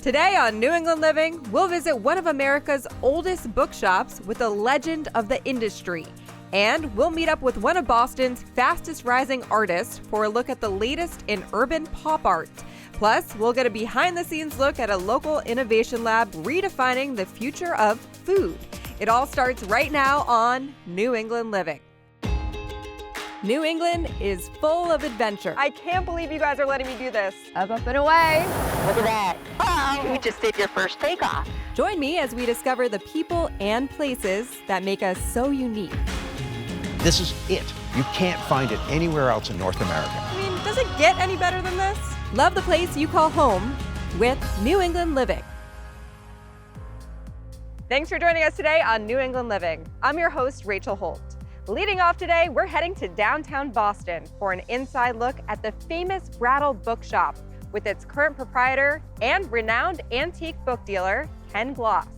Today on New England Living, we'll visit one of America's oldest bookshops with a legend of the industry. And we'll meet up with one of Boston's fastest rising artists for a look at the latest in urban pop art. Plus, we'll get a behind-the-scenes look at a local innovation lab redefining the future of food. It all starts right now on New England Living. New England is full of adventure. I can't believe you guys are letting me do this. Up and away. Look at that. Oh, you just did your first takeoff. Join me as we discover the people and places that make us so unique. This is it. You can't find it anywhere else in North America. I mean, does it get any better than this? Love the place you call home with New England Living. Thanks for joining us today on New England Living. I'm your host, Rachel Holt. Leading off today, we're heading to downtown Boston for an inside look at the famous Brattle Bookshop with its current proprietor and renowned antique book dealer, Ken Gloss.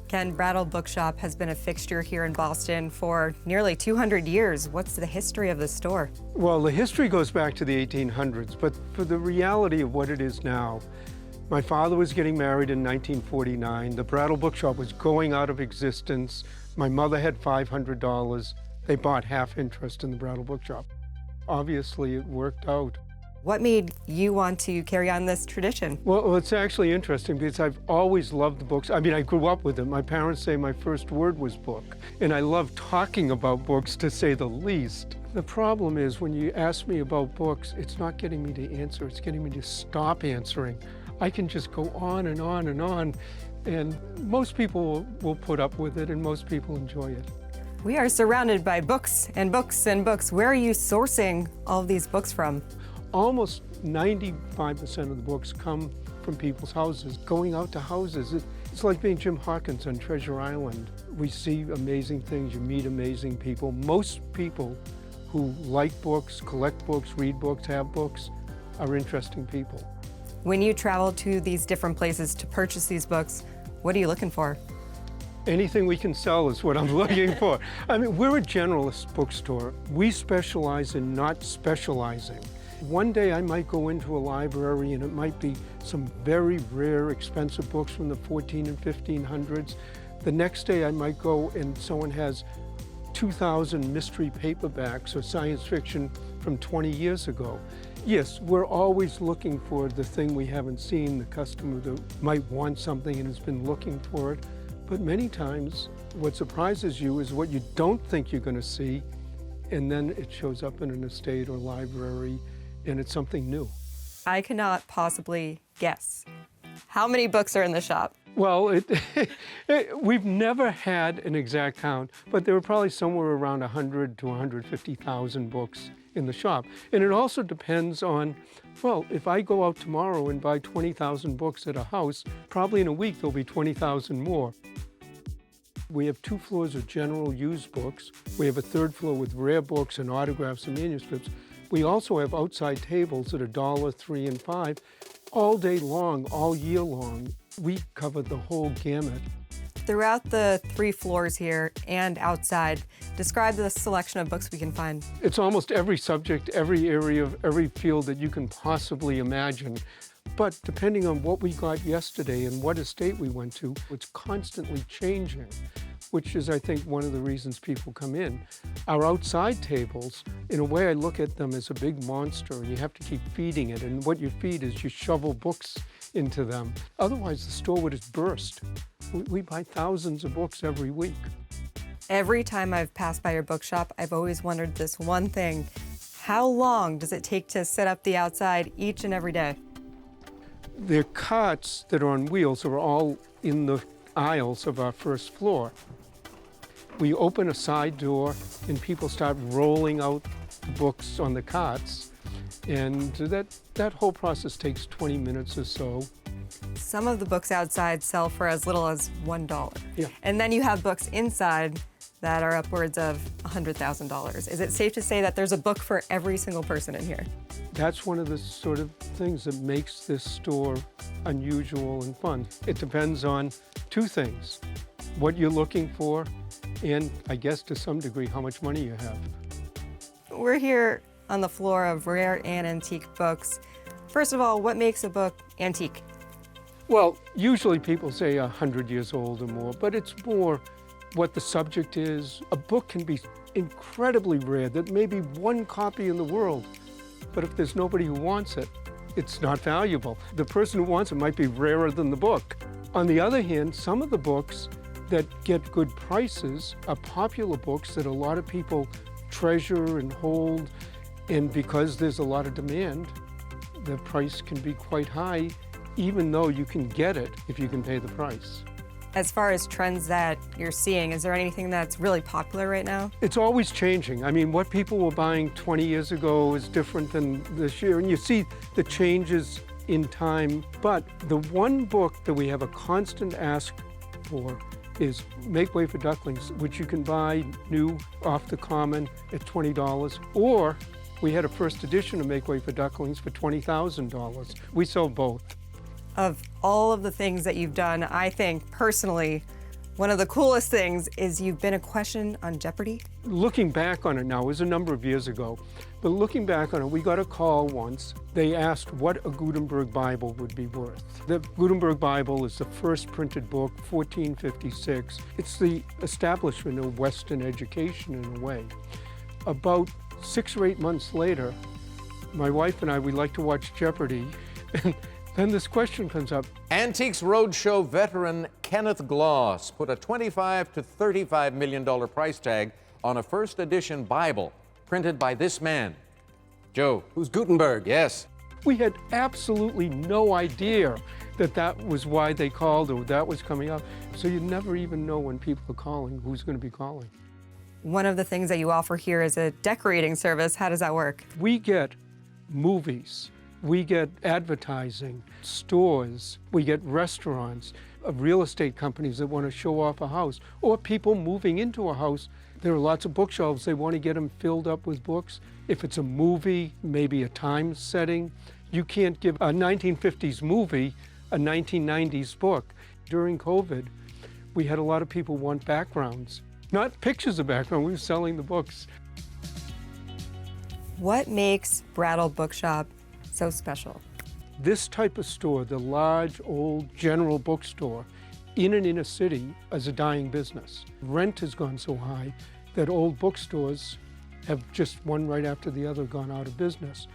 Ken, Brattle Bookshop has been a fixture here in Boston for nearly 200 years. What's the history of the store? Well, the history goes back to the 1800s, but for the reality of what it is now, my father was getting married in 1949. The Brattle Bookshop was going out of existence. My mother had $500. They bought half interest in the Brattle Bookshop. Obviously, it worked out. What made you want to carry on this tradition? Well, it's actually interesting because I've always loved the books. I mean, I grew up with them. My parents say my first word was book, and I love talking about books, to say the least. The problem is when you ask me about books, it's not getting me to answer, it's getting me to stop answering. I can just go on and on and on, and most people will put up with it, and most people enjoy it. We are surrounded by books and books and books. Where are you sourcing all of these books from? Almost 95% of the books come from people's houses, going out to houses. It's like being Jim Hawkins on Treasure Island. We see amazing things, you meet amazing people. Most people who like books, collect books, read books, have books, are interesting people. When you travel to these different places to purchase these books, what are you looking for? Anything we can sell is what I'm looking for. I mean, we're a generalist bookstore. We specialize in not specializing. One day I might go into a library and it might be some very rare, expensive books from the 14 and 1500s. The next day I might go and someone has 2,000 mystery paperbacks or science fiction from 20 years ago. Yes, we're always looking for the thing we haven't seen, the customer that might want something and has been looking for it. But many times what surprises you is what you don't think you're going to see, and then it shows up in an estate or library, and it's something new. I cannot possibly guess. How many books are in the shop? Well, we've never had an exact count, but there are probably somewhere around 100 to 150,000 books in the shop. And it also depends on, well, if I go out tomorrow and buy 20,000 books at a house, probably in a week there'll be 20,000 more. We have 2 floors of general used books. We have a 3rd floor with rare books and autographs and manuscripts. We also have outside tables at $1, $3, and $5, all day long, all year long. We cover the whole gamut. Throughout the 3 floors here and outside, describe the selection of books we can find. It's almost every subject, every area of every field that you can possibly imagine. But depending on what we got yesterday and what estate we went to, it's constantly changing, which is, I think, one of the reasons people come in. Our outside tables, in a way, I look at them as a big monster, and you have to keep feeding it. And what you feed is you shovel books into them. Otherwise, the store would just burst. We buy thousands of books every week. Every time I've passed by your bookshop, I've always wondered this one thing. How long does it take to set up the outside each and every day? Their carts that are on wheels are all in the aisles of our 1st floor. We open a side door and people start rolling out the books on the carts. And that whole process takes 20 minutes or so. Some of the books outside sell for as little as $1. Yeah. And then you have books inside that are upwards of $100,000. Is it safe to say that there's a book for every single person in here? That's one of the sort of things that makes this store unusual and fun. It depends on 2 things: what you're looking for, and I guess to some degree how much money you have. We're here on the floor of rare and antique books. First of all, what makes a book antique? Well, usually people say 100 years old or more, but it's more what the subject is. A book can be incredibly rare. There may be one copy in the world, but if there's nobody who wants it, it's not valuable. The person who wants it might be rarer than the book. On the other hand, some of the books that get good prices are popular books that a lot of people treasure and hold, and because there's a lot of demand, the price can be quite high, even though you can get it if you can pay the price. As far as trends that you're seeing, is there anything that's really popular right now? It's always changing. I mean, what people were buying 20 years ago is different than this year, and you see the changes in time. But the one book that we have a constant ask for is Make Way for Ducklings, which you can buy new off the common at $20, or we had a first edition of Make Way for Ducklings for $20,000. We sell both. Of all of the things that you've done, I think personally, one of the coolest things is you've been a question on Jeopardy. Looking back on it now, it was a number of years ago, but looking back on it, we got a call once. They asked what a Gutenberg Bible would be worth. The Gutenberg Bible is the first printed book, 1456. It's the establishment of Western education in a way. About 6 or 8 months later, my wife and I, we like to watch Jeopardy. Then this question comes up. Antiques Roadshow veteran Kenneth Gloss put a $25 to $35 million price tag on a first edition Bible printed by this man. Joe. Who's Gutenberg? Yes. We had absolutely no idea that that was why they called or that was coming up. So you never even know when people are calling who's going to be calling. One of the things that you offer here is a decorating service. How does that work? We get movies. We get advertising, stores, we get restaurants, real estate companies that want to show off a house, or people moving into a house. There are lots of bookshelves, they want to get them filled up with books. If it's a movie, maybe a time setting, you can't give a 1950s movie a 1990s book. During COVID, we had a lot of people want backgrounds, not pictures of background, we were selling the books. What makes Brattle Bookshop so special? This type of store, the large, old general bookstore in an inner city, is a dying business. Rent has gone so high that old bookstores have just one right after the other gone out of business.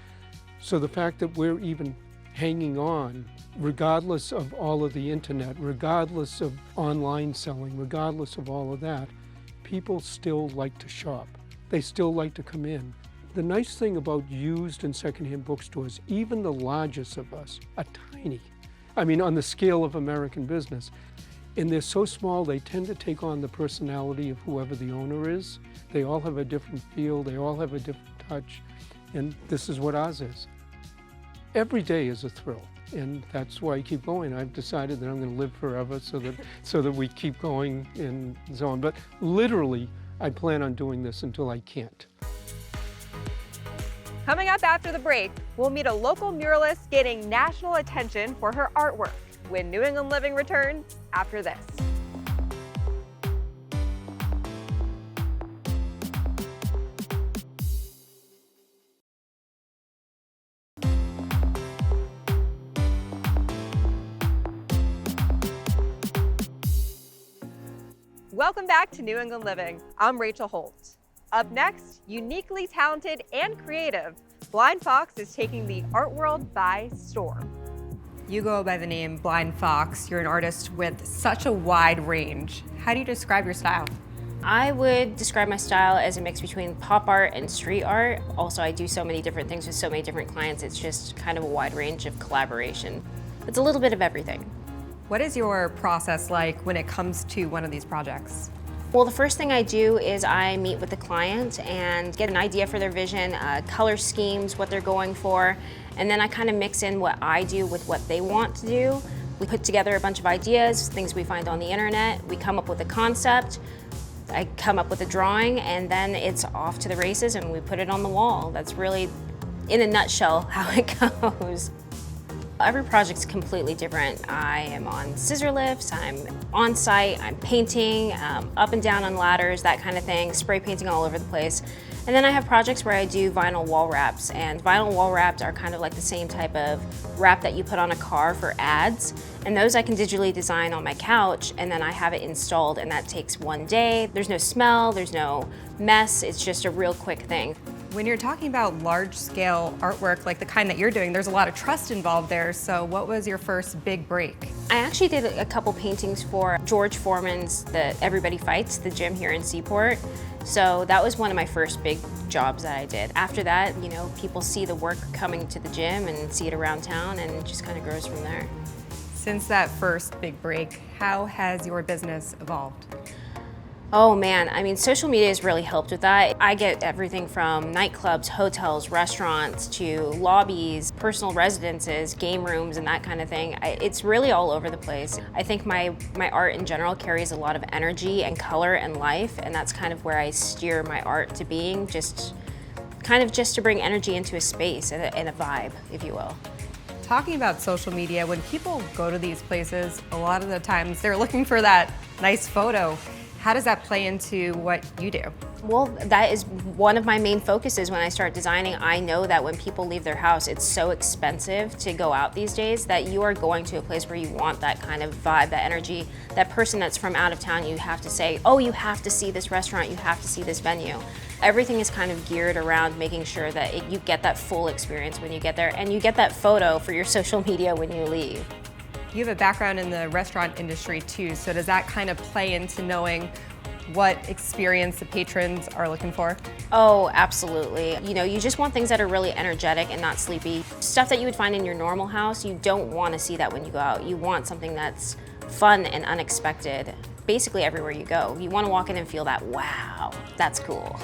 So the fact that we're even hanging on, regardless of all of the internet, regardless of online selling, regardless of all of that, people still like to shop. They still like to come in. The nice thing about used and secondhand bookstores, even the largest of us, are tiny. I mean, on the scale of American business. And they're so small, they tend to take on the personality of whoever the owner is. They all have a different feel, they all have a different touch, and this is what ours is. Every day is a thrill, and that's why I keep going. I've decided that I'm going to live forever so that we keep going and so on. But literally, I plan on doing this until I can't. Coming up after the break, we'll meet a local muralist gaining national attention for her artwork when New England Living returns after this. Welcome back to New England Living. I'm Rachel Holt. Up next, uniquely talented and creative, Blind Fox is taking the art world by storm. You go by the name Blind Fox. You're an artist with such a wide range. How do you describe your style? I would describe my style as a mix between pop art and street art. Also, I do so many different things with so many different clients. It's just kind of a wide range of collaboration. It's a little bit of everything. What is your process like when it comes to one of these projects? Well, the first thing I do is I meet with the client and get an idea for their vision, color schemes, what they're going for, and then I kind of mix in what I do with what they want to do. We put together a bunch of ideas, things we find on the internet, we come up with a concept, I come up with a drawing, and then it's off to the races and we put it on the wall. That's really, in a nutshell, how it goes. Every project's completely different. I am on scissor lifts, I'm on site, I'm painting, up and down on ladders, that kind of thing, spray painting all over the place. And then I have projects where I do vinyl wall wraps, and vinyl wall wraps are kind of like the same type of wrap that you put on a car for ads. And those I can digitally design on my couch, and then I have it installed, and that takes one day. There's no smell, there's no mess, it's just a real quick thing. When you're talking about large-scale artwork like the kind that you're doing, there's a lot of trust involved there. So what was your first big break? I actually did a couple paintings for George Foreman's the Everybody Fights, the gym here in Seaport. So that was one of my first big jobs that I did. After that, you know, people see the work coming to the gym and see it around town, and it just kind of grows from there. Since that first big break, how has your business evolved? Oh man, I mean, social media has really helped with that. I get everything from nightclubs, hotels, restaurants, to lobbies, personal residences, game rooms, and that kind of thing. It's really all over the place. I think my art in general carries a lot of energy and color and life, and that's kind of where I steer my art to being, just to bring energy into a space and a vibe, if you will. Talking about social media, when people go to these places, a lot of the times they're looking for that nice photo. How does that play into what you do? Well, that is one of my main focuses when I start designing. I know that when people leave their house, it's so expensive to go out these days that you are going to a place where you want that kind of vibe, that energy. That person that's from out of town, you have to say, oh, you have to see this restaurant, you have to see this venue. Everything is kind of geared around making sure that you get that full experience when you get there, and you get that photo for your social media when you leave. You have a background in the restaurant industry too, so does that kind of play into knowing what experience the patrons are looking for? Oh, absolutely. You know, you just want things that are really energetic and not sleepy. Stuff that you would find in your normal house, you don't want to see that when you go out. You want something that's fun and unexpected. Basically everywhere you go, you want to walk in and feel that, wow, that's cool.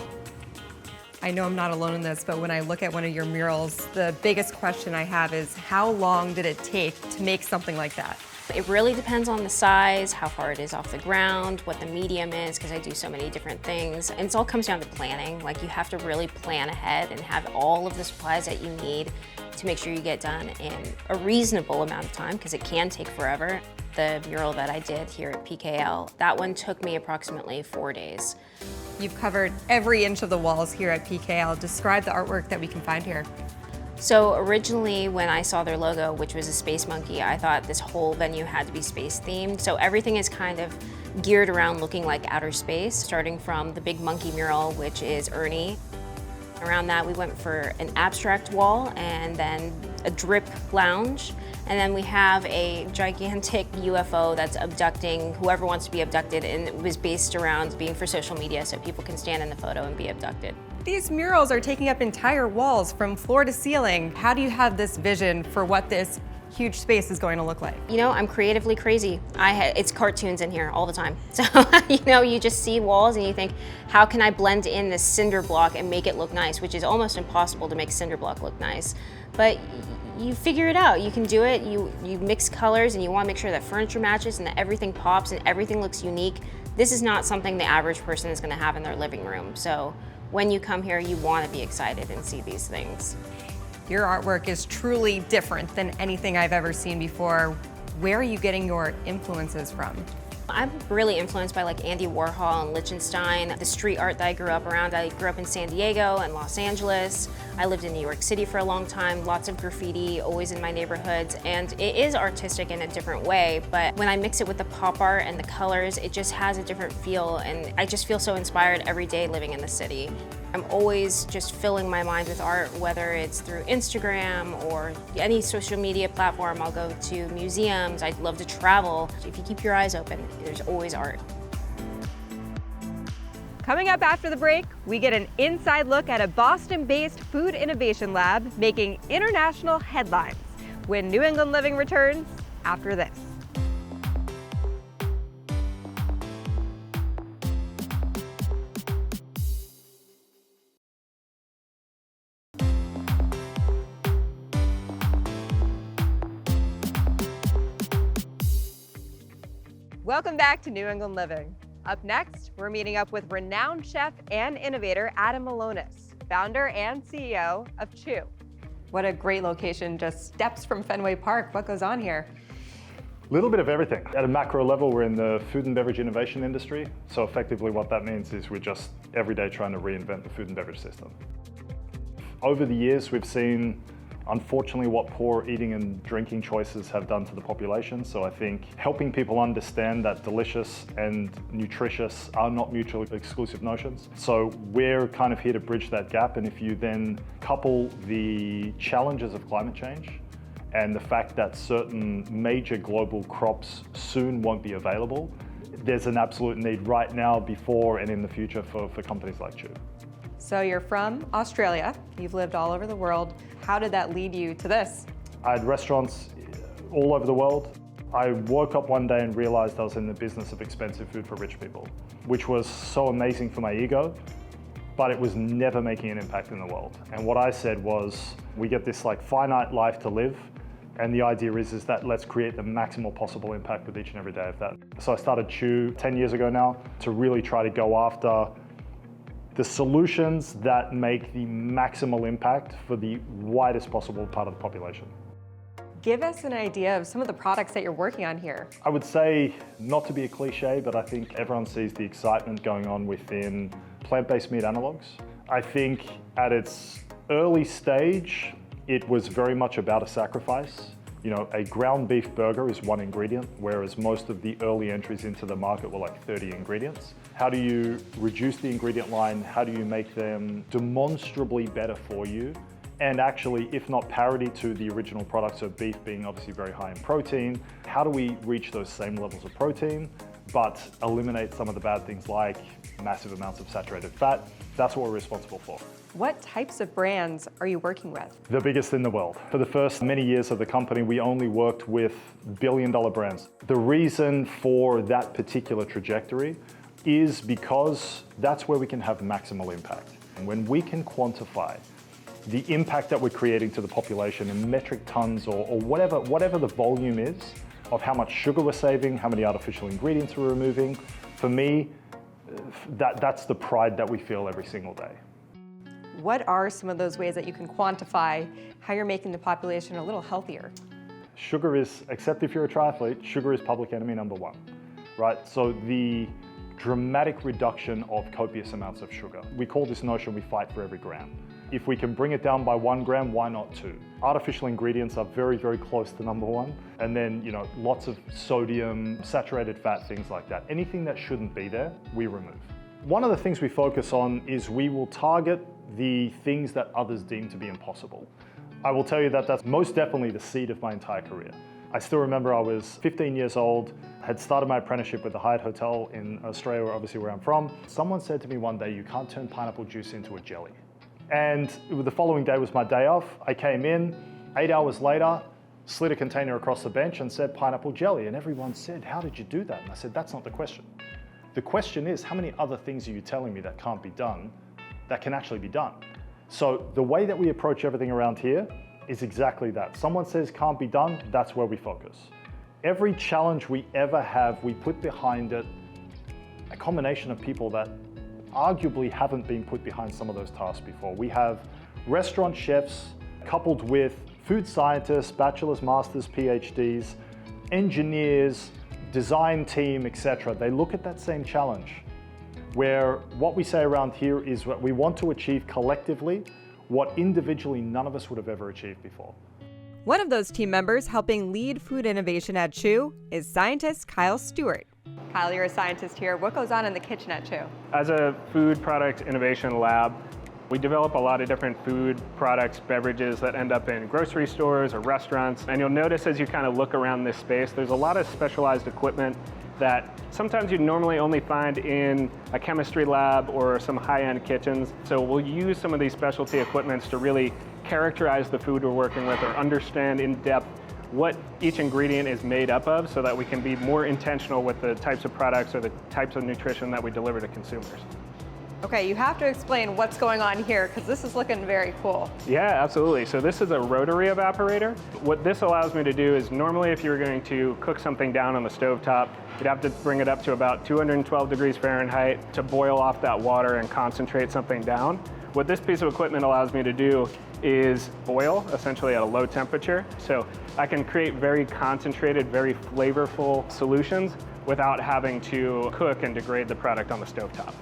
I know I'm not alone in this, but when I look at one of your murals, the biggest question I have is how long did it take to make something like that? It really depends on the size, how far it is off the ground, what the medium is, because I do so many different things. And it all comes down to planning. Like, you have to really plan ahead and have all of the supplies that you need to make sure you get done in a reasonable amount of time, because it can take forever. The mural that I did here at PKL, that one took me approximately 4 days. You've covered every inch of the walls here at PKL. Describe the artwork that we can find here. So originally when I saw their logo, which was a space monkey, I thought this whole venue had to be space themed. So everything is kind of geared around looking like outer space, starting from the big monkey mural, which is Ernie. Around that, we went for an abstract wall and then a drip lounge. And then we have a gigantic UFO that's abducting whoever wants to be abducted, and it was based around being for social media so people can stand in the photo and be abducted. These murals are taking up entire walls from floor to ceiling. How do you have this vision for what this huge space is going to look like? You know, I'm creatively crazy. It's cartoons in here all the time. So, you know, you just see walls and you think, how can I blend in this cinder block and make it look nice, which is almost impossible to make cinder block look nice. But you figure it out. You can do it. You mix colors and you want to make sure that furniture matches and that everything pops and everything looks unique. This is not something the average person is going to have in their living room. So when you come here, you want to be excited and see these things. Your artwork is truly different than anything I've ever seen before. Where are you getting your influences from? I'm really influenced by like Andy Warhol and Lichtenstein, the street art that I grew up around. I grew up in San Diego and Los Angeles. I lived in New York City for a long time, lots of graffiti, always in my neighborhoods, and it is artistic in a different way, but when I mix it with the pop art and the colors, it just has a different feel, and I just feel so inspired every day living in the city. I'm always just filling my mind with art, whether it's through Instagram or any social media platform. I'll go to museums, I'd love to travel. If you keep your eyes open, there's always art. Coming up after the break, we get an inside look at a Boston-based food innovation lab making international headlines when New England Living returns after this. Welcome back to New England Living. Up next, we're meeting up with renowned chef and innovator Adam Malonis, founder and CEO of Chew. What a great location, just steps from Fenway Park. What goes on here? Little bit of everything. At a macro level, we're in the food and beverage innovation industry. So effectively what that means is we're just every day trying to reinvent the food and beverage system. Over the years, we've seen, unfortunately, what poor eating and drinking choices have done to the population. So I think helping people understand that delicious and nutritious are not mutually exclusive notions. So we're kind of here to bridge that gap. And if you then couple the challenges of climate change and the fact that certain major global crops soon won't be available, there's an absolute need right now, before, and in the future for companies like Chew. So you're from Australia, you've lived all over the world. How did that lead you to this? I had restaurants all over the world. I woke up one day and realized I was in the business of expensive food for rich people, which was so amazing for my ego, but it was never making an impact in the world. And what I said was, we get this like finite life to live, and the idea is that let's create the maximal possible impact with each and every day of that. So I started Chew 10 years ago now to really try to go after the solutions that make the maximal impact for the widest possible part of the population. Give us an idea of some of the products that you're working on here. I would say, not to be a cliche, but I think everyone sees the excitement going on within plant-based meat analogs. I think at its early stage, it was very much about a sacrifice. You know, a ground beef burger is one ingredient, whereas most of the early entries into the market were like 30 ingredients. How do you reduce the ingredient line? How do you make them demonstrably better for you? And actually, if not parity to the original product, so beef being obviously very high in protein, how do we reach those same levels of protein, but eliminate some of the bad things like massive amounts of saturated fat? That's what we're responsible for. What types of brands are you working with? The biggest in the world. For the first many years of the company, we only worked with billion-dollar brands. The reason for that particular trajectory is because that's where we can have maximal impact. And when we can quantify the impact that we're creating to the population in metric tons or whatever the volume is of how much sugar we're saving, how many artificial ingredients we're removing, for me, that's the pride that we feel every single day. What are some of those ways that you can quantify how you're making the population a little healthier? Sugar is, except if you're a triathlete, sugar is public enemy number one, right? So the dramatic reduction of copious amounts of sugar. We call this notion we fight for every gram. If we can bring it down by 1 gram, why not 2? Artificial ingredients are very, very close to number one. And then, you know, lots of sodium, saturated fat, things like that. Anything that shouldn't be there, we remove. One of the things we focus on is we will target the things that others deem to be impossible. I will tell you that that's most definitely the seed of my entire career. I still remember I was 15 years old, had started my apprenticeship with the Hyatt Hotel in Australia, obviously where I'm from. Someone said to me one day, you can't turn pineapple juice into a jelly. And the following day was my day off. I came in, 8 hours later, slid a container across the bench and said pineapple jelly. And everyone said, how did you do that? And I said, that's not the question. The question is, how many other things are you telling me that can't be done that can actually be done? So the way that we approach everything around here is exactly that. Someone says can't be done, that's where we focus. Every challenge we ever have, we put behind it a combination of people that arguably haven't been put behind some of those tasks before. We have restaurant chefs coupled with food scientists, bachelor's, masters, PhDs, engineers, design team, etc. They look at that same challenge, where what we say around here is what we want to achieve collectively, what individually none of us would have ever achieved before. One of those team members helping lead food innovation at Chew is scientist Kyle Stewart. Kyle, you're a scientist here. What goes on in the kitchen at Chew? As a food product innovation lab, we develop a lot of different food products, beverages that end up in grocery stores or restaurants. And you'll notice as you kind of look around this space, there's a lot of specialized equipment that sometimes you'd normally only find in a chemistry lab or some high-end kitchens. So we'll use some of these specialty equipments to really characterize the food we're working with or understand in depth what each ingredient is made up of so that we can be more intentional with the types of products or the types of nutrition that we deliver to consumers. Okay, you have to explain what's going on here because this is looking very cool. Yeah, absolutely. So this is a rotary evaporator. What this allows me to do is normally if you were going to cook something down on the stovetop, you'd have to bring it up to about 212 degrees Fahrenheit to boil off that water and concentrate something down. What this piece of equipment allows me to do is boil, essentially at a low temperature. So I can create very concentrated, very flavorful solutions without having to cook and degrade the product on the stovetop.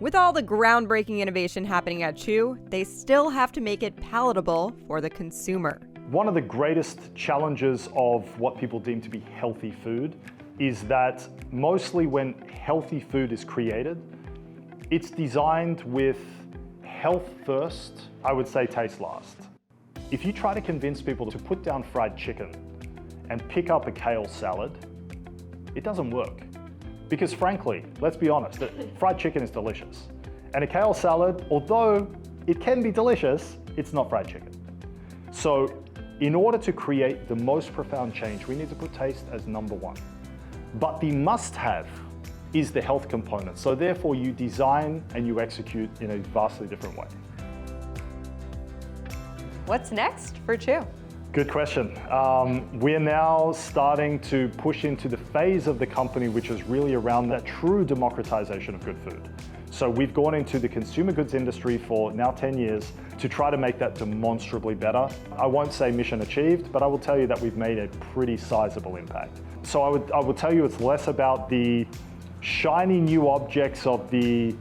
With all the groundbreaking innovation happening at Chew, they still have to make it palatable for the consumer. One of the greatest challenges of what people deem to be healthy food is that mostly when healthy food is created, it's designed with health first, I would say taste last. If you try to convince people to put down fried chicken and pick up a kale salad, it doesn't work. Because frankly, let's be honest, fried chicken is delicious. And a kale salad, although it can be delicious, it's not fried chicken. So in order to create the most profound change, we need to put taste as number one. But the must-have is the health component. So therefore you design and you execute in a vastly different way. What's next for Chew? Good question. We're now starting to push into the phase of the company which is really around that true democratization of good food. So we've gone into the consumer goods industry for now 10 years to try to make that demonstrably better. I won't say mission achieved, but I will tell you that we've made a pretty sizable impact. So I would tell you it's less about the shiny new objects of the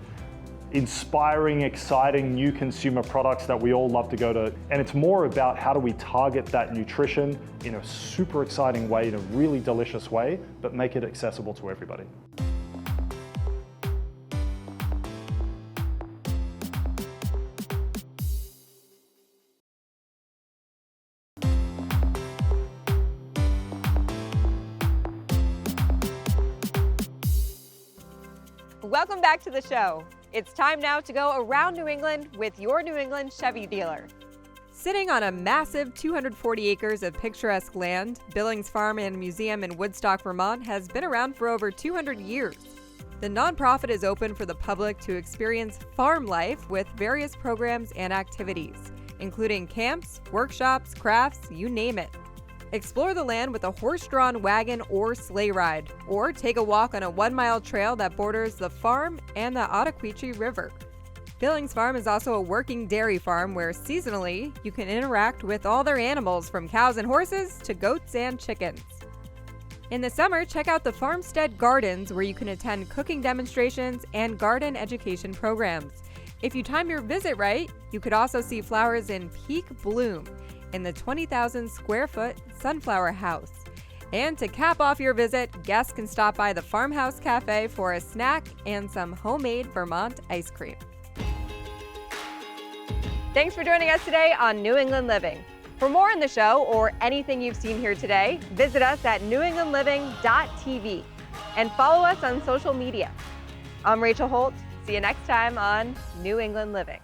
inspiring, exciting new consumer products that we all love to go to. And it's more about how do we target that nutrition in a super exciting way, in a really delicious way, but make it accessible to everybody. Welcome back to the show. It's time now to go around New England with your New England Chevy dealer. Sitting on a massive 240 acres of picturesque land, Billings Farm and Museum in Woodstock, Vermont has been around for over 200 years. The nonprofit is open for the public to experience farm life with various programs and activities, including camps, workshops, crafts, you name it. Explore the land with a horse-drawn wagon or sleigh ride, or take a walk on a 1-mile trail that borders the farm and the Ottaquechee River. Billings Farm is also a working dairy farm where seasonally you can interact with all their animals from cows and horses to goats and chickens. In the summer, check out the Farmstead Gardens where you can attend cooking demonstrations and garden education programs. If you time your visit right, you could also see flowers in peak bloom in the 20,000 square foot Sunflower House. And to cap off your visit, guests can stop by the Farmhouse Cafe for a snack and some homemade Vermont ice cream. Thanks for joining us today on New England Living. For more on the show or anything you've seen here today, visit us at newenglandliving.tv and follow us on social media. I'm Rachel Holt. See you next time on New England Living.